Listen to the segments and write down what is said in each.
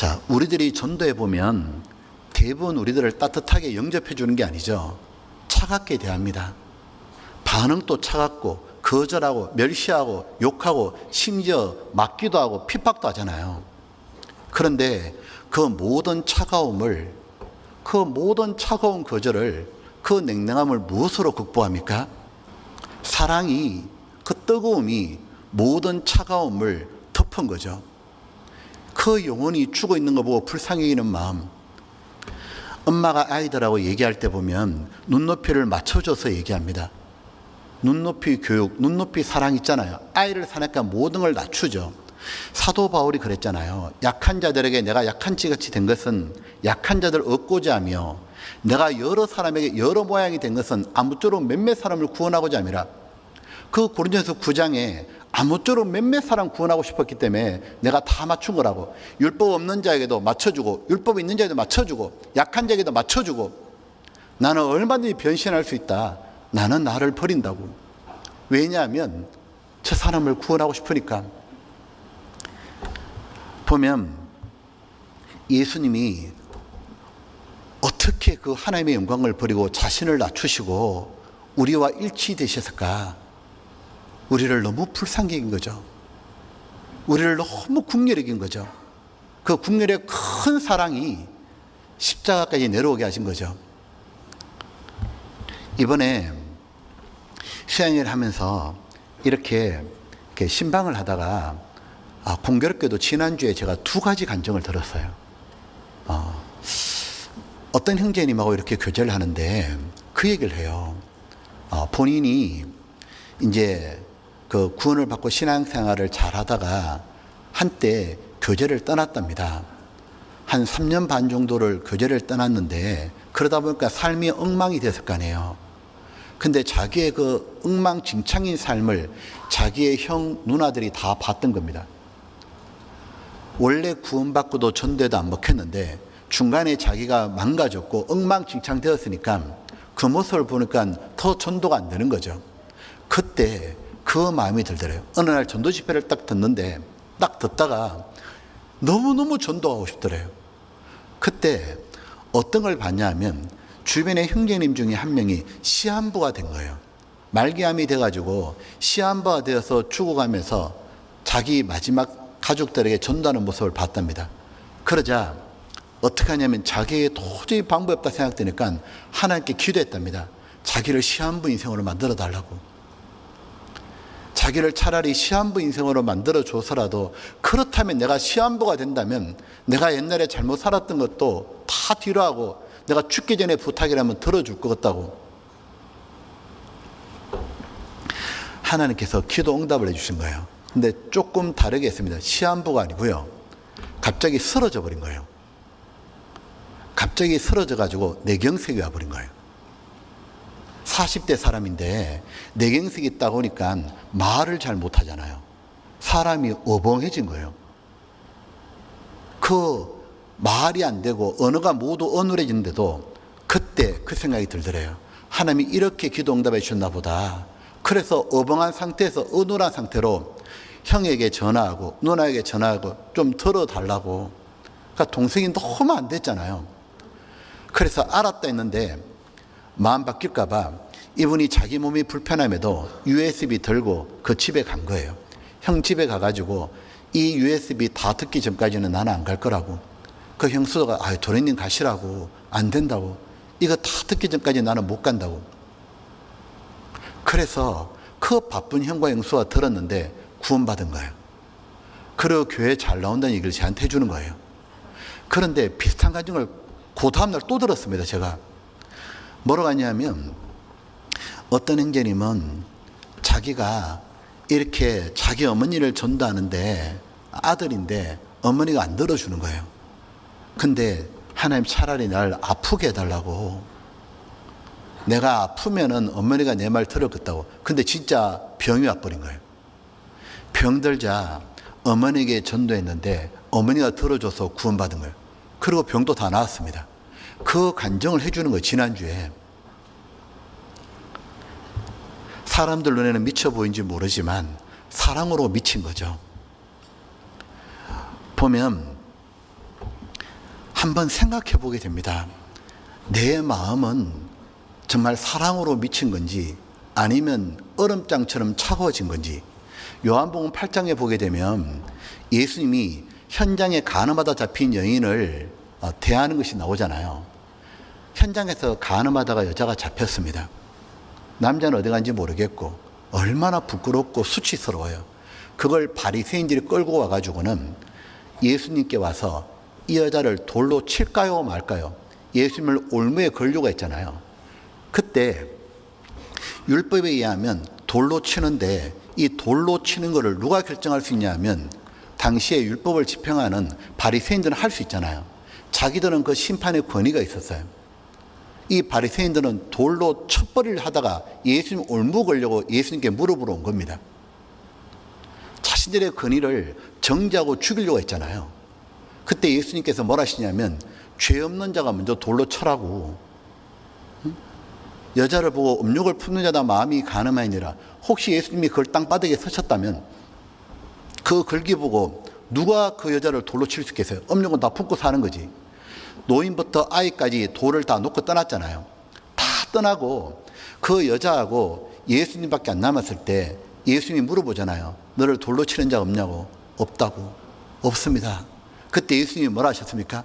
자, 우리들이 전도해 보면 대부분 우리들을 따뜻하게 영접해 주는 게 아니죠. 차갑게 대합니다. 반응도 차갑고 거절하고 멸시하고 욕하고 심지어 맞기도 하고 핍박도 하잖아요. 그런데 그 모든 차가움을, 그 모든 차가운 거절을, 그 냉랭함을 무엇으로 극복합니까? 사랑이, 그 뜨거움이 모든 차가움을 덮은 거죠. 그 영혼이 죽어 있는 거 보고 불쌍히 여기는 마음. 엄마가 아이들하고 얘기할 때 보면 눈높이를 맞춰줘서 얘기합니다. 눈높이 교육, 눈높이 사랑 있잖아요. 아이를 사니까 모든 걸 낮추죠. 사도 바울이 그랬잖아요. 약한 자들에게 내가 약한 지같이 된 것은 약한 자들 얻고자 하며, 내가 여러 사람에게 여러 모양이 된 것은 아무쪼록 몇몇 사람을 구원하고자 함이라. 그 고린도전서 9장에 아무쪼록 몇몇 사람 구원하고 싶었기 때문에 내가 다 맞춘 거라고. 율법 없는 자에게도 맞춰주고, 율법 있는 자에게도 맞춰주고, 약한 자에게도 맞춰주고, 나는 얼마든지 변신할 수 있다. 나는 나를 버린다고. 왜냐하면 저 사람을 구원하고 싶으니까. 보면 예수님이 어떻게 그 하나님의 영광을 버리고 자신을 낮추시고 우리와 일치되셨을까? 우리를 너무 불쌍히 여긴 거죠. 우리를 너무 국률히 여긴 거죠. 그 국률의 큰 사랑이 십자가까지 내려오게 하신 거죠. 이번에 수양회를 하면서 이렇게 신방을 하다가 공교롭게도 지난주에 제가 두 가지 간증을 들었어요. 어떤 형제님하고 이렇게 교제를 하는데 그 얘기를 해요. 본인이 이제 그 구원을 받고 신앙생활을 잘 하다가 한때 교제를 떠났답니다. 한 3년 반 정도를 교제를 떠났는데 그러다 보니까 삶이 엉망이 됐을 거 아니에요. 근데 자기의 그 엉망진창인 삶을 자기의 형 누나들이 다 봤던 겁니다. 원래 구원받고도 전도에도 안 먹혔는데 중간에 자기가 망가졌고 엉망진창 되었으니까 그 모습을 보니까 더 전도가 안 되는 거죠. 그때 그 마음이 들더래요. 어느 날 전도 집회를 딱 듣는데 딱 듣다가 너무너무 전도하고 싶더래요. 그때 어떤 걸 봤냐 하면 주변의 형제님 중에 한 명이 시한부가 된 거예요. 말기암이 돼가지고 시한부가 되어서 죽어가면서 자기 마지막 가족들에게 전도하는 모습을 봤답니다. 그러자 어떻게 하냐면 자기에게 도저히 방법이 없다 생각되니까 하나님께 기도했답니다. 자기를 시한부 인생으로 만들어 달라고. 자기를 차라리 시한부 인생으로 만들어 줘서라도, 그렇다면 내가 시한부가 된다면 내가 옛날에 잘못 살았던 것도 다 뒤로 하고 내가 죽기 전에 부탁이라면 들어줄 것 같다고. 하나님께서 기도 응답을 해주신 거예요. 근데 조금 다르게 했습니다. 시한부가 아니고요, 갑자기 쓰러져 버린 거예요. 갑자기 쓰러져 가지고 뇌경색이 와버린 거예요. 40대 사람인데 뇌경색이 있다 보니까 말을 잘 못하잖아요. 사람이 어벙해진 거예요. 그 말이 안 되고 언어가 모두 어눌해지는데도 그때 그 생각이 들더래요. 하나님이 이렇게 기도 응답해 주셨나 보다. 그래서 어벙한 상태에서 어눌한 상태로 형에게 전화하고 누나에게 전화하고 좀 들어달라고. 그러니까 동생이 너무 안 됐잖아요. 그래서 알았다 했는데 마음 바뀔까 봐 이분이 자기 몸이 불편함에도 USB 들고 그 집에 간 거예요. 형 집에 가가지고 이 USB 다 듣기 전까지는 나는 안 갈 거라고. 그 형수가 도련님 가시라고. 안 된다고. 이거 다 듣기 전까지 나는 못 간다고. 그래서 그 바쁜 형과 형수가 들었는데 구원받은 거예요. 그리고 교회 잘 나온다는 얘기를 저한테 해주는 거예요. 그런데 비슷한 간증을 그 다음날 또 들었습니다. 제가 뭐라고 하냐면 어떤 형제님은 자기가 이렇게 자기 어머니를 전도하는데 아들인데 어머니가 안 들어주는 거예요. 근데 하나님 차라리 날 아프게 해달라고. 내가 아프면은 어머니가 내 말 들었겠다고. 근데 진짜 병이 와버린 거예요. 병들자 어머니에게 전도했는데 어머니가 들어줘서 구원받은 거예요. 그리고 병도 다 나았습니다. 그 간증을 해주는 거예요. 지난주에. 사람들 눈에는 미쳐 보이는지 모르지만 사랑으로 미친 거죠. 보면 한번 생각해 보게 됩니다. 내 마음은 정말 사랑으로 미친 건지 아니면 얼음장처럼 차가워진 건지. 요한복음 8장에 보게 되면 예수님이 현장에 간음하다 잡힌 여인을 대하는 것이 나오잖아요. 현장에서 간음하다가 여자가 잡혔습니다. 남자는 어디 간지 모르겠고 얼마나 부끄럽고 수치스러워요. 그걸 바리새인들이 끌고 와가지고는 예수님께 와서 이 여자를 돌로 칠까요 말까요? 예수님을 올무에 걸려고 했잖아요. 그때 율법에 의하면 돌로 치는데 이 돌로 치는 것을 누가 결정할 수 있냐 하면 당시에 율법을 집행하는 바리새인들은 할 수 있잖아요. 자기들은 그 심판의 권위가 있었어요. 이 바리새인들은 돌로 첩벌이를 하다가 예수님 올무 걸려고 예수님께 물어보러 온 겁니다. 자신들의 권위를 정지하고 죽이려고 했잖아요. 그때 예수님께서 뭘 하시냐면 죄 없는 자가 먼저 돌로 쳐라고. 여자를 보고 음욕을 품는 자다 마음이 가늠하니라. 혹시 예수님이 그걸 땅바닥에 서셨다면 그 글귀 보고 누가 그 여자를 돌로 칠 수 있겠어요? 음욕은 다 품고 사는 거지. 노인부터 아이까지 돌을 다 놓고 떠났잖아요. 다 떠나고 그 여자하고 예수님밖에 안 남았을 때 예수님이 물어보잖아요. 너를 돌로 치는 자 없냐고. 없다고. 없습니다. 그때 예수님이 뭐라 하셨습니까?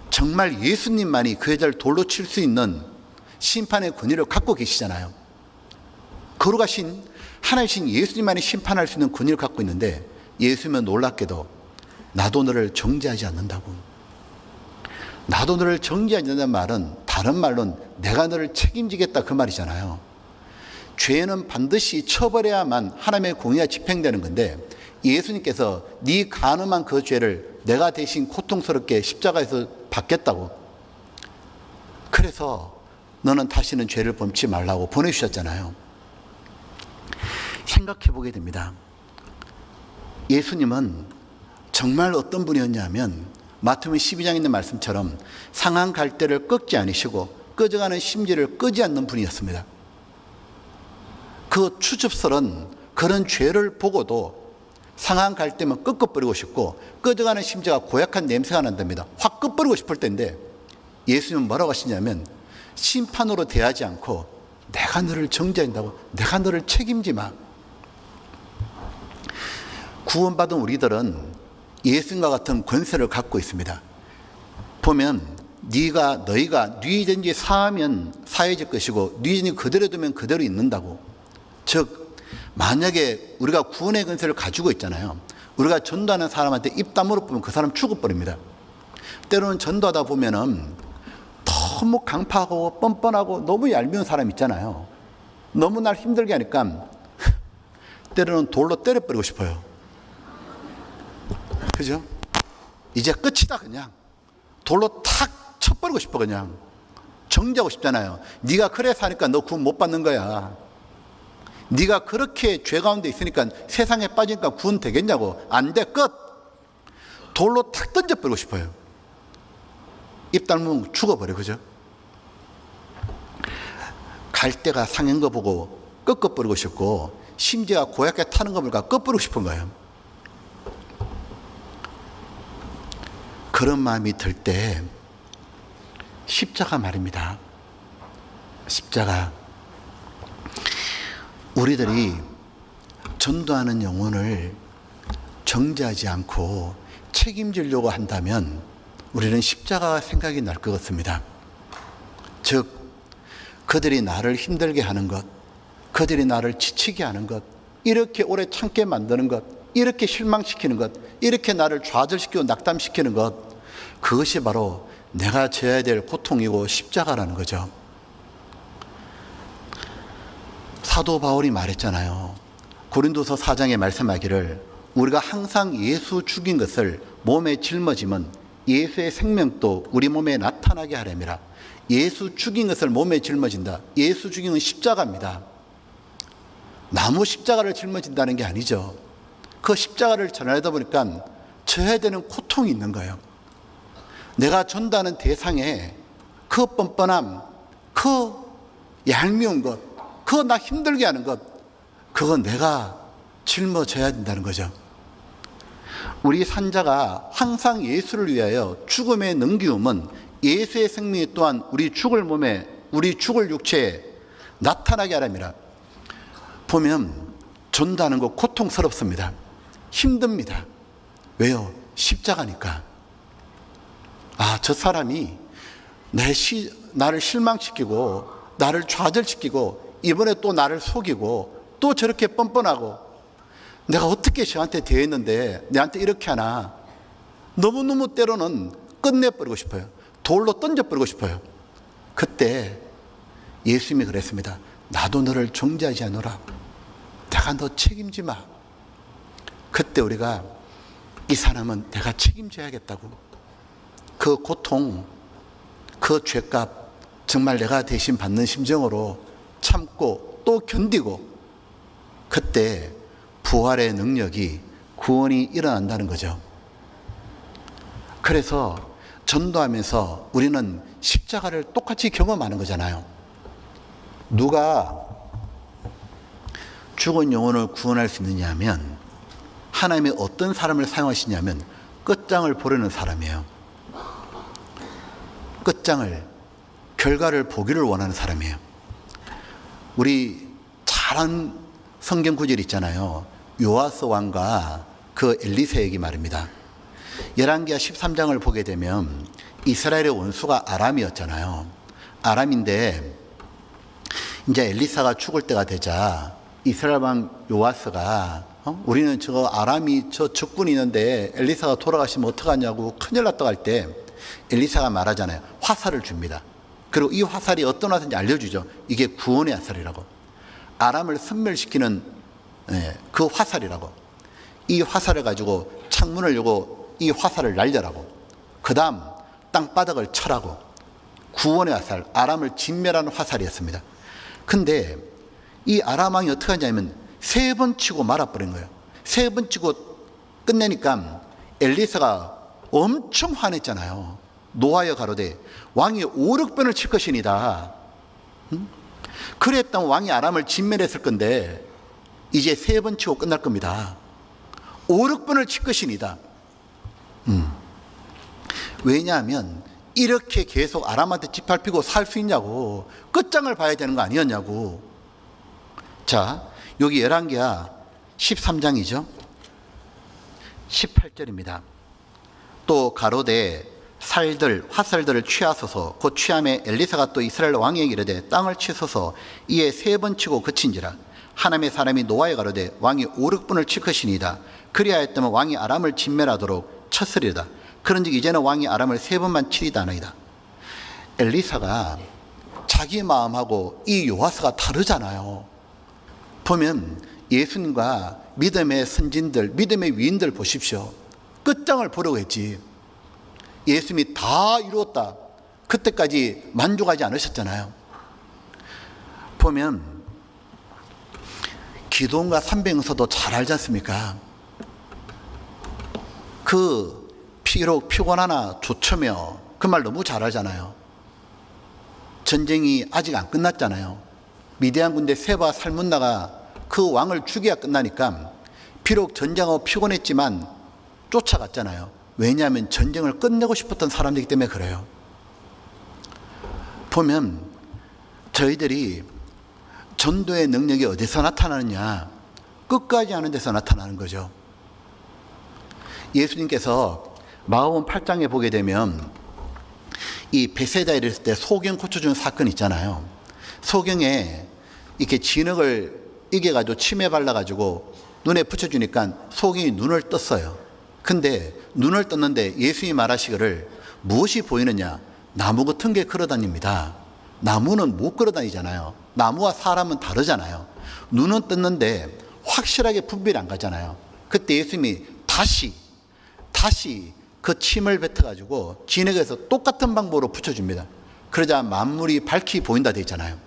정말 예수님만이 그 여자를 돌로 칠 수 있는 심판의 권위를 갖고 계시잖아요. 거룩하신 하나이신 예수님만이 심판할 수 있는 권위를 갖고 있는데 예수님은 놀랍게도 나도 너를 정죄하지 않는다고. 나도 너를 정죄하지 않는다는 말은 다른 말로는 내가 너를 책임지겠다 그 말이잖아요. 죄는 반드시 처벌해야만 하나님의 공의가 집행되는 건데 예수님께서 네 간음한 그 죄를 내가 대신 고통스럽게 십자가에서 받겠다고. 그래서 너는 다시는 죄를 범치 말라고 보내주셨잖아요. 생각해 보게 됩니다. 예수님은 정말 어떤 분이었냐면 마태복음 12장에 있는 말씀처럼 상한 갈대를 꺾지 않으시고 꺼져가는 심지를 끄지 않는 분이었습니다. 그 추접스런 그런 죄를 보고도 상한 갈대면 꺾어버리고 싶고 꺼져가는 심지가 고약한 냄새가 난답니다. 확 꺾어버리고 싶을 때인데 예수님은 뭐라고 하시냐면 심판으로 대하지 않고 내가 너를 정죄한다고. 내가 너를 책임지 마. 구원받은 우리들은 예수님과 같은 권세를 갖고 있습니다. 보면 너희가 뉘든지 사하면 사해질 것이고 뉘든지 그대로 두면 그대로 있는다고. 즉 만약에 우리가 구원의 권세를 가지고 있잖아요. 우리가 전도하는 사람한테 입 다물어 보면 그 사람 죽어버립니다. 때로는 전도하다 보면은 너무 강파하고 뻔뻔하고 너무 얄미운 사람 있잖아요. 너무 날 힘들게 하니까 때로는 돌로 때려버리고 싶어요. 그죠? 이제 끝이다 그냥. 돌로 탁 쳐버리고 싶어 그냥. 정죄하고 싶잖아요. 네가 그래 사니까 너 구원 못 받는 거야. 네가 그렇게 죄 가운데 있으니까 세상에 빠지니까 구원 되겠냐고. 안 돼. 끝. 돌로 탁 던져버리고 싶어요. 입 닮으면 죽어버려. 그죠? 갈대가 상한 거 보고 꺾어버리고 싶고 심지어 고약하게 타는 거 보니까 꺾어버리고 싶은 거예요. 그런 마음이 들 때 십자가 말입니다. 십자가. 우리들이 전도하는 영혼을 정죄하지 않고 책임지려고 한다면 우리는 십자가가 생각이 날 것 같습니다. 즉 그들이 나를 힘들게 하는 것, 그들이 나를 지치게 하는 것, 이렇게 오래 참게 만드는 것, 이렇게 실망시키는 것, 이렇게 나를 좌절시키고 낙담시키는 것, 그것이 바로 내가 져야 될 고통이고 십자가라는 거죠. 사도 바울이 말했잖아요. 고린도서 4장에 말씀하기를 우리가 항상 예수 죽인 것을 몸에 짊어지면 예수의 생명도 우리 몸에 나타나게 하려니라. 예수 죽인 것을 몸에 짊어진다. 예수 죽인 건 십자가입니다. 나무 십자가를 짊어진다는 게 아니죠. 그 십자가를 전하다 보니까 져야 되는 고통이 있는 거예요. 내가 전도하는 대상에 그 뻔뻔함, 그 얄미운 것, 그거 나 힘들게 하는 것, 그거 내가 짊어져야 된다는 거죠. 우리 산자가 항상 예수를 위하여 죽음에 넘기움은 예수의 생명이 또한 우리 죽을 몸에, 우리 죽을 육체에 나타나게 하랍니다. 보면 전도하는 거 고통스럽습니다. 힘듭니다. 왜요? 십자가니까. 저 사람이 나를 실망시키고 나를 좌절시키고 이번에 또 나를 속이고 또 저렇게 뻔뻔하고 내가 어떻게 저한테 대했는데 내한테 이렇게 하나. 너무너무 때로는 끝내버리고 싶어요. 돌로 던져버리고 싶어요. 그때 예수님이 그랬습니다. 나도 너를 정죄하지 않노라. 내가 너 책임지 마. 그때 우리가 이 사람은 내가 책임져야겠다고, 그 고통, 그 죄값 정말 내가 대신 받는 심정으로 참고 또 견디고, 그때 부활의 능력이, 구원이 일어난다는 거죠. 그래서 전도하면서 우리는 십자가를 똑같이 경험하는 거잖아요. 누가 죽은 영혼을 구원할 수 있느냐 하면 하나님이 어떤 사람을 사용하시냐면 끝장을 보려는 사람이에요. 끝장을, 결과를 보기를 원하는 사람이에요. 우리 잘한 성경 구절 있잖아요. 요아스 왕과 그 엘리사 얘기 말입니다. 열왕기하 13장을 보게 되면 이스라엘의 원수가 아람이었잖아요. 아람인데 이제 엘리사가 죽을 때가 되자 이스라엘 왕 요아스가 우리는 저 아람이 저 적군이 있는데 엘리사가 돌아가시면 어떡하냐고 큰일 났다고 할 때 엘리사가 말하잖아요. 화살을 줍니다. 그리고 이 화살이 어떤 화살인지 알려주죠. 이게 구원의 화살이라고. 아람을 섬멸시키는 그 화살이라고. 이 화살을 가지고 창문을 열고 이 화살을 날려라고. 그 다음 땅바닥을 쳐라고. 구원의 화살, 아람을 진멸하는 화살이었습니다. 근데 이 아람 왕이 어떻게 하냐면 3번 치고 말아버린 거예요. 3번 치고 끝내니까 엘리사가 엄청 화냈잖아요. 노하여 가로되 왕이 5,6번을 칠 것이니다. 그랬다면 왕이 아람을 진멸했을 건데 이제 3번 치고 끝날 겁니다. 5,6번을 칠 것이니다. 왜냐하면 이렇게 계속 아람한테 짓밟히고 살 수 있냐고. 끝장을 봐야 되는 거 아니었냐고. 자, 여기 열왕기하 13장이죠. 18절입니다. 또 가로되 살들, 화살들을 취하소서. 곧 취함에 엘리사가 또 이스라엘 왕에게 이르되 땅을 치소서. 이에 3번 치고 그친지라. 하나님의 사람이 노하여 가로되 왕이 5,6번을 칠 것이니이다. 그리하였다면 왕이 아람을 진멸하도록 쳤으리다. 그런즉 이제는 왕이 아람을 3번만 치리다 하나이다. 엘리사가 자기 마음하고 이 요아스가 다르잖아요. 보면 예수님과 믿음의 선진들, 믿음의 위인들 보십시오. 끝장을 보려고 했지. 예수님이 다 이루었다. 그때까지 만족하지 않으셨잖아요. 보면 기도원과 삼병서도 잘 알지 않습니까? 비록 피곤하나 좋으며 그 말 너무 잘 알잖아요. 전쟁이 아직 안 끝났잖아요. 미디안 군대 세바 살문나가 그 왕을 죽여야 끝나니까 비록 전쟁하고 피곤했지만 쫓아갔잖아요. 왜냐하면 전쟁을 끝내고 싶었던 사람이기 때문에 그래요. 보면 저희들이 전도의 능력이 어디서 나타나느냐? 끝까지 하는 데서 나타나는 거죠. 예수님께서 마가복음 8장에 보게 되면 이 베세다에 이르렀을 때 소경 고쳐준 사건 있잖아요. 소경에 이렇게 진흙을 이겨가지고 침에 발라가지고 눈에 붙여주니까 소경이 눈을 떴어요. 근데 눈을 떴는데 예수님이 말하시기를 무엇이 보이느냐? 나무 같은 게 걸어다닙니다. 나무는 못 걸어다니잖아요. 나무와 사람은 다르잖아요. 눈은 떴는데 확실하게 분별이 안 가잖아요. 그때 예수님이 다시 그 침을 뱉어가지고 진흙에서 똑같은 방법으로 붙여줍니다. 그러자 만물이 밝히 보인다 되어 있잖아요.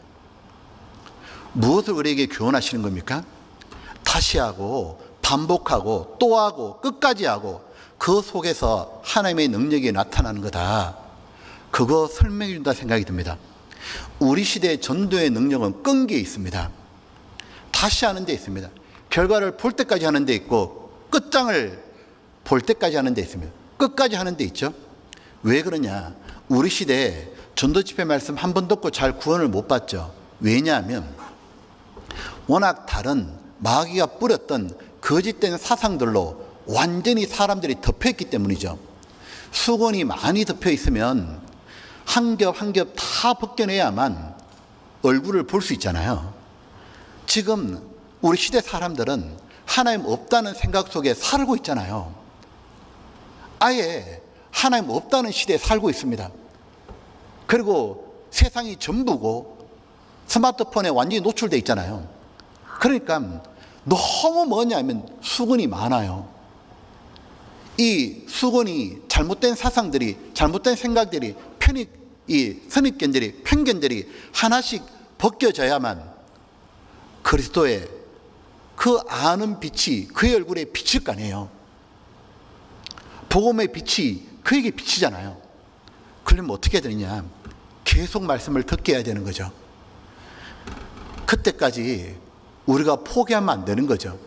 무엇을 우리에게 교훈하시는 겁니까? 다시 하고 반복하고 또 하고 끝까지 하고 그 속에서 하나님의 능력이 나타나는 거다. 그거 설명해 준다 생각이 듭니다. 우리 시대의 전도의 능력은 끈기에 있습니다. 다시 하는 데 있습니다. 결과를 볼 때까지 하는 데 있고 끝장을 볼 때까지 하는 데 있으면 끝까지 하는 데 있죠. 왜 그러냐? 우리 시대에 전도 집회 말씀 한 번 듣고 잘 구원을 못 받죠. 왜냐하면 워낙 다른 마귀가 뿌렸던 거짓된 사상들로 완전히 사람들이 덮여있기 때문이죠. 수건이 많이 덮여 있으면 한 겹 한 겹 다 벗겨내야만 얼굴을 볼 수 있잖아요. 지금 우리 시대 사람들은 하나님 없다는 생각 속에 살고 있잖아요. 아예 하나님 없다는 시대에 살고 있습니다. 그리고 세상이 전부고 스마트폰에 완전히 노출되어 있잖아요. 그러니까 너무 뭐냐면 수건이 많아요. 이 수건이 잘못된 사상들이, 잘못된 생각들이, 이 선입견들이, 편견들이 하나씩 벗겨져야만 그리스도의 그 아는 빛이 그의 얼굴에 비칠 거 아니에요. 복음의 빛이 그에게 비치잖아요. 그러면 어떻게 되느냐? 계속 말씀을 듣게 해야 되는 거죠. 그때까지 우리가 포기하면 안 되는 거죠.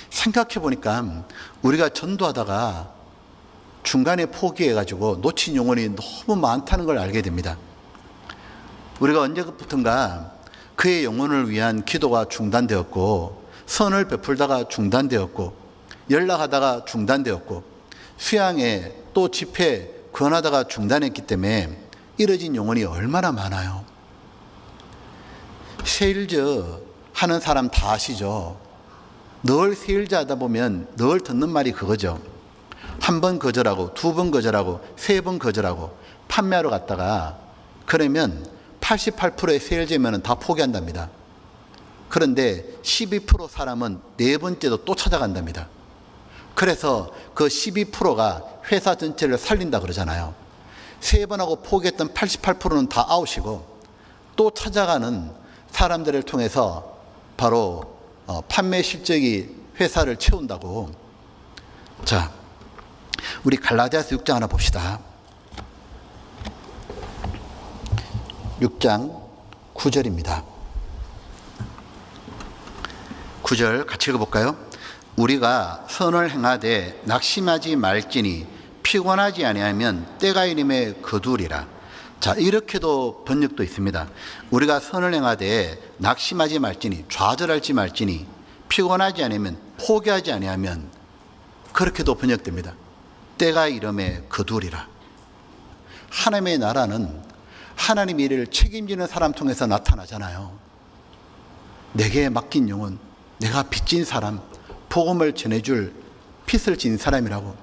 생각해 보니까 우리가 전도하다가 중간에 포기해가지고 놓친 영혼이 너무 많다는 걸 알게 됩니다. 우리가 언제부턴가 그의 영혼을 위한 기도가 중단되었고, 선을 베풀다가 중단되었고, 연락하다가 중단되었고, 수양회 또 집회 권하다가 중단했기 때문에 이뤄진 영혼이 얼마나 많아요. 세일즈 하는 사람 다 아시죠? 늘 세일즈 하다 보면 늘 듣는 말이 그거죠. 한 번 거절하고, 두 번 거절하고, 세 번 거절하고 판매하러 갔다가 그러면 88%의 세일즈면 다 포기한답니다. 그런데 12% 사람은 네 번째도 또 찾아간답니다. 그래서 그 12%가 회사 전체를 살린다 그러잖아요. 세 번 하고 포기했던 88%는 다 아웃이고, 또 찾아가는 사람들을 통해서 바로 판매 실적이 회사를 채운다고. 자, 우리 갈라디아서 6장 하나 봅시다. 6장 9절입니다. 9절 같이 읽어볼까요? 우리가 선을 행하되 낙심하지 말지니 피곤하지 아니하면 때가 이름에 거두리라. 자, 이렇게도 번역도 있습니다. 우리가 선을 행하되 낙심하지 말지니, 좌절하지 말지니, 피곤하지 않으면, 포기하지 아니하면, 그렇게도 번역됩니다. 때가 이름에 거두리라. 하나님의 나라는 하나님 일을 책임지는 사람 통해서 나타나잖아요. 내게 맡긴 영혼, 내가 빚진 사람, 복음을 전해줄 빚을 진 사람이라고.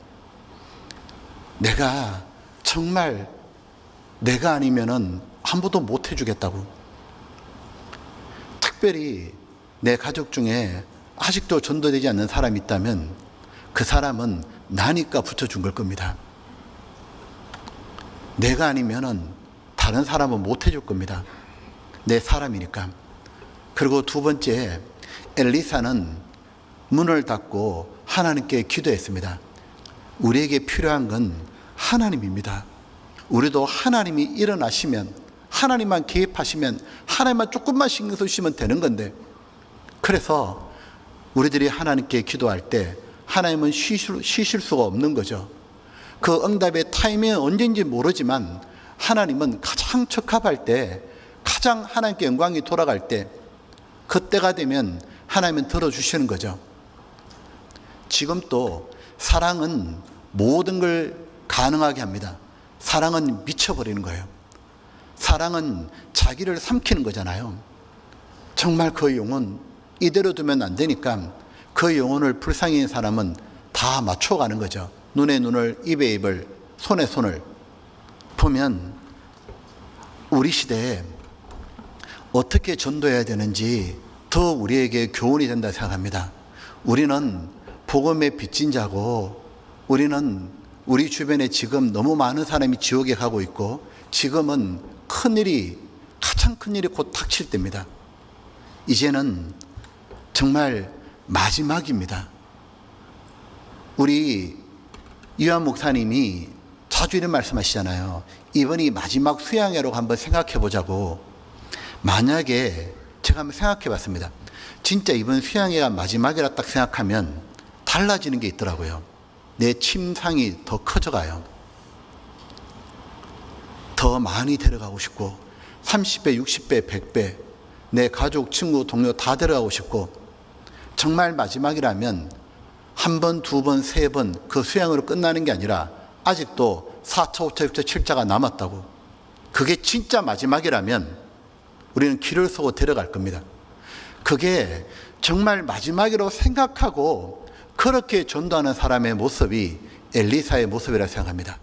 내가 정말 내가 아니면은 아무도 못 해주겠다고. 특별히 내 가족 중에 아직도 전도되지 않는 사람이 있다면 그 사람은 나니까 붙여준 걸 겁니다. 내가 아니면은 다른 사람은 못 해줄 겁니다. 내 사람이니까. 그리고 두 번째, 엘리사는 문을 닫고 하나님께 기도했습니다. 우리에게 필요한 건 하나님입니다. 우리도 하나님이 일어나시면, 하나님만 개입하시면, 하나님만 조금만 신경 쓰시면 되는 건데, 그래서 우리들이 하나님께 기도할 때 하나님은 쉬실 수가 없는 거죠. 그 응답의 타이밍은 언제인지 모르지만 하나님은 가장 적합할 때, 가장 하나님께 영광이 돌아갈 때, 그때가 되면 하나님은 들어주시는 거죠. 지금 또 사랑은 모든 걸 가능하게 합니다. 사랑은 미쳐버리는 거예요. 사랑은 자기를 삼키는 거잖아요. 정말 그 영혼 이대로 두면 안 되니까 그 영혼을 불쌍히 한 사람은 다 맞춰가는 거죠. 눈에 눈을, 입에 입을, 손에 손을. 보면 우리 시대에 어떻게 전도해야 되는지 더 우리에게 교훈이 된다 생각합니다. 우리는 복음의 빚진 자고, 우리는 우리 주변에 지금 너무 많은 사람이 지옥에 가고 있고, 지금은 큰일이, 가장 큰일이 곧 닥칠 때입니다. 이제는 정말 마지막입니다. 우리 이완 목사님이 자주 이런 말씀하시잖아요. 이번이 마지막 수양회로 한번 생각해 보자고. 만약에 제가 한번 생각해 봤습니다. 진짜 이번 수양회가 마지막이라 딱 생각하면 달라지는 게 있더라고요. 내 침상이 더 커져가요. 더 많이 데려가고 싶고 30배, 60배, 100배 내 가족, 친구, 동료 다 데려가고 싶고 정말 마지막이라면 한 번, 두 번, 세 번 그 수양으로 끝나는 게 아니라 아직도 4차, 5차, 6차, 7차가 남았다고. 그게 진짜 마지막이라면 우리는 길을 서고 데려갈 겁니다. 그게 정말 마지막이라고 생각하고 그렇게 전도하는 사람의 모습이 엘리사의 모습이라고 생각합니다.